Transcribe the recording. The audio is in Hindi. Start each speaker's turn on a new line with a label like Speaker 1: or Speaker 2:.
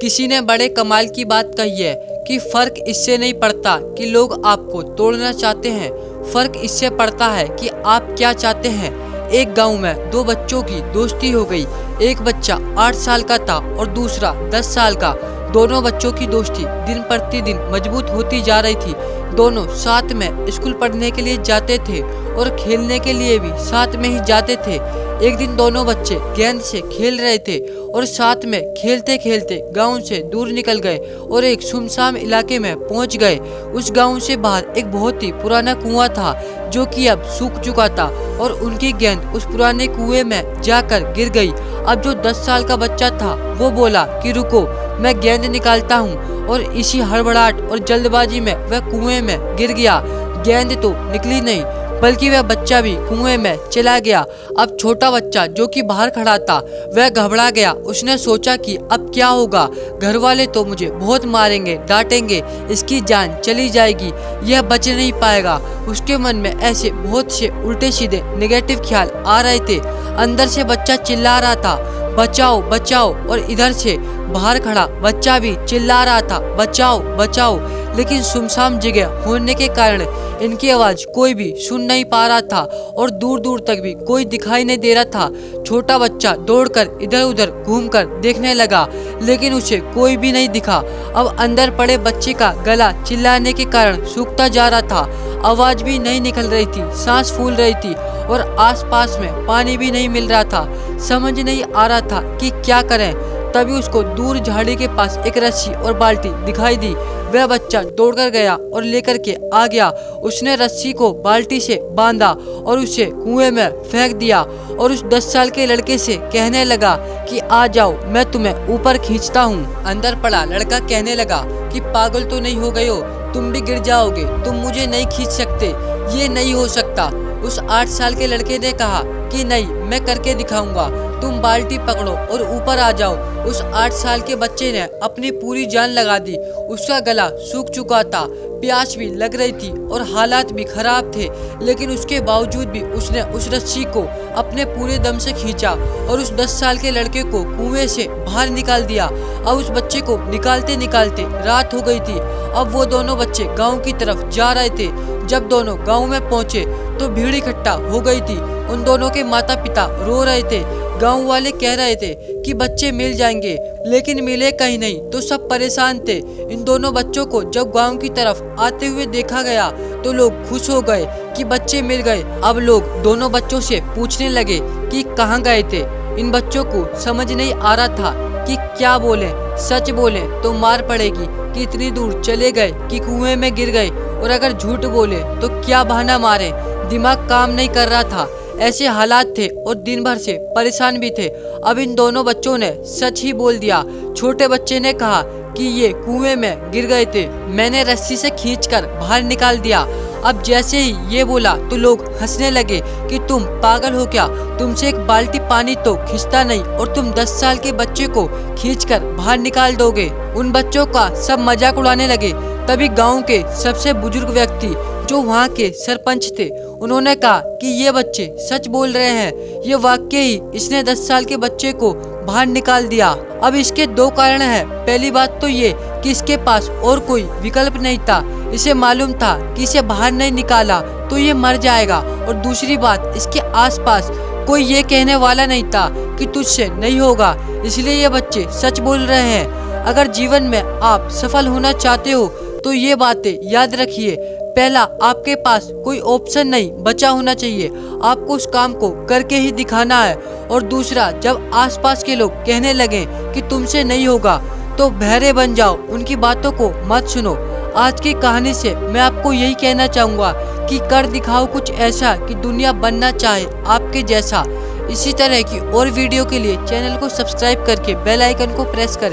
Speaker 1: किसी ने बड़े कमाल की बात कही है कि फर्क इससे नहीं पड़ता कि लोग आपको तोड़ना चाहते हैं, फर्क इससे पड़ता है कि आप क्या चाहते हैं। एक गांव में दो बच्चों की दोस्ती हो गई। एक बच्चा 8 साल का था और दूसरा 10 साल का। दोनों बच्चों की दोस्ती दिन प्रतिदिन मजबूत होती जा रही थी। दोनों साथ में स्कूल पढ़ने के लिए जाते थे और खेलने के लिए भी साथ में ही जाते थे। एक दिन दोनों बच्चे गेंद से खेल रहे थे और साथ में खेलते खेलते गांव से दूर निकल गए और एक सुनसान इलाके में पहुंच गए। उस गांव से बाहर एक बहुत ही पुराना कुआं था जो कि अब सूख चुका था और उनकी गेंद उस पुराने कुएं में जाकर गिर गई। अब जो 10 साल का बच्चा था वो बोला कि रुको, मैं गेंद निकालता हूँ, और इसी हड़बड़ाहट और जल्दबाजी में वह कुएं में गिर गया। गेंद तो निकली नहीं बल्कि वह बच्चा भी कुएं में चला गया। अब छोटा बच्चा जो कि बाहर खड़ा था वह घबरा गया। उसने सोचा कि अब क्या होगा, घर वाले तो मुझे बहुत मारेंगे, डांटेंगे, इसकी जान चली जाएगी, यह बच नहीं पाएगा। उसके मन में ऐसे बहुत से उल्टे सीधे नेगेटिव ख्याल आ रहे थे। अंदर से बच्चा चिल्ला रहा था बचाओ बचाओ, और इधर से बाहर खड़ा बच्चा भी चिल्ला रहा था बचाओ बचाओ। लेकिन सुनसान जगह होने के कारण इनकी आवाज कोई भी सुन नहीं पा रहा था और दूर दूर तक भी कोई दिखाई नहीं दे रहा था। छोटा बच्चा दौड़कर इधर उधर घूमकर देखने लगा लेकिन उसे कोई भी नहीं दिखा। अब अंदर पड़े बच्चे का गला चिल्लाने के कारण सूखता जा रहा था, आवाज भी नहीं निकल रही थी, सांस फूल रही थी और आसपास में पानी भी नहीं मिल रहा था। समझ नहीं आ रहा था कि क्या करें। तभी उसको दूर झाड़ी के पास एक रस्सी और बाल्टी दिखाई दी। वह बच्चा दौड़कर गया और लेकर के आ गया। उसने रस्सी को बाल्टी से बांधा और उसे कुएं में फेंक दिया और उस 10 साल के लड़के से कहने लगा कि आ जाओ, मैं तुम्हें ऊपर खींचता हूँ। अंदर पड़ा लड़का कहने लगा कि पागल तो नहीं हो गए हो, तुम भी गिर जाओगे, तुम मुझे नहीं खींच सकते, ये नहीं हो सकता। उस 8 साल के लड़के ने कहा कि नहीं, मैं करके दिखाऊंगा, तुम बाल्टी पकड़ो और ऊपर आ जाओ। उस 8 साल के बच्चे ने अपनी पूरी जान लगा दी। उसका गला सूख चुका था, प्यास भी लग रही थी और हालात भी खराब थे, लेकिन उसके बावजूद भी उसने उस रस्सी को अपने पूरे दम से खींचा और उस 10 साल के लड़के को कुएं से बाहर निकाल दिया। अब उस बच्चे को निकालते निकालते रात हो गई थी। अब वो दोनों बच्चे गांव की तरफ जा रहे थे। जब दोनों गांव में पहुंचे तो भीड़ इकट्ठा हो गई थी। उन दोनों के माता पिता रो रहे थे। गांव वाले कह रहे थे कि बच्चे मिल जाएंगे, लेकिन मिले कहीं नहीं, तो सब परेशान थे। इन दोनों बच्चों को जब गांव की तरफ आते हुए देखा गया तो लोग खुश हो गए कि बच्चे मिल गए। अब लोग दोनों बच्चों से पूछने लगे कि कहाँ गए थे। इन बच्चों को समझ नहीं आ रहा था कि क्या बोले, सच बोले तो मार पड़ेगी कि इतनी दूर चले गए कि कुएं में गिर गए, और अगर झूठ बोले तो क्या बहाना मारे। दिमाग काम नहीं कर रहा था। ऐसे हालात थे और दिन भर से परेशान भी थे। अब इन दोनों बच्चों ने सच ही बोल दिया। छोटे बच्चे ने कहा कि ये कुएं में गिर गए थे, मैंने रस्सी से खींचकर बाहर निकाल दिया। अब जैसे ही ये बोला तो लोग हंसने लगे कि तुम पागल हो क्या, तुमसे एक बाल्टी पानी तो खींचता नहीं और तुम 10 साल के बच्चे को खींचकर बाहर निकाल दोगे। उन बच्चों का सब मजाक उड़ाने लगे। तभी गांव के सबसे बुजुर्ग व्यक्ति जो वहाँ के सरपंच थे, उन्होंने कहा कि ये बच्चे सच बोल रहे हैं, ये वाकई ही इसने 10 साल के बच्चे को बाहर निकाल दिया। अब इसके 2 कारण हैं। पहली बात तो ये कि इसके पास और कोई विकल्प नहीं था, इसे मालूम था कि इसे बाहर नहीं निकाला तो ये मर जाएगा, और दूसरी बात, इसके आसपास कोई ये कहने वाला नहीं था कि तुझसे नहीं होगा, इसलिए ये बच्चे सच बोल रहे हैं। अगर जीवन में आप सफल होना चाहते हो तो ये बातें याद रखिए। पहला, आपके पास कोई ऑप्शन नहीं बचा होना चाहिए, आपको उस काम को करके ही दिखाना है। और दूसरा, जब आसपास के लोग कहने लगे कि तुमसे नहीं होगा तो बहरे बन जाओ, उनकी बातों को मत सुनो। आज की कहानी से मैं आपको यही कहना चाहूँगा कि कर दिखाओ कुछ ऐसा कि दुनिया बनना चाहे आपके जैसा। इसी तरह की और वीडियो के लिए चैनल को सब्सक्राइब करके बेल आइकन को प्रेस करें।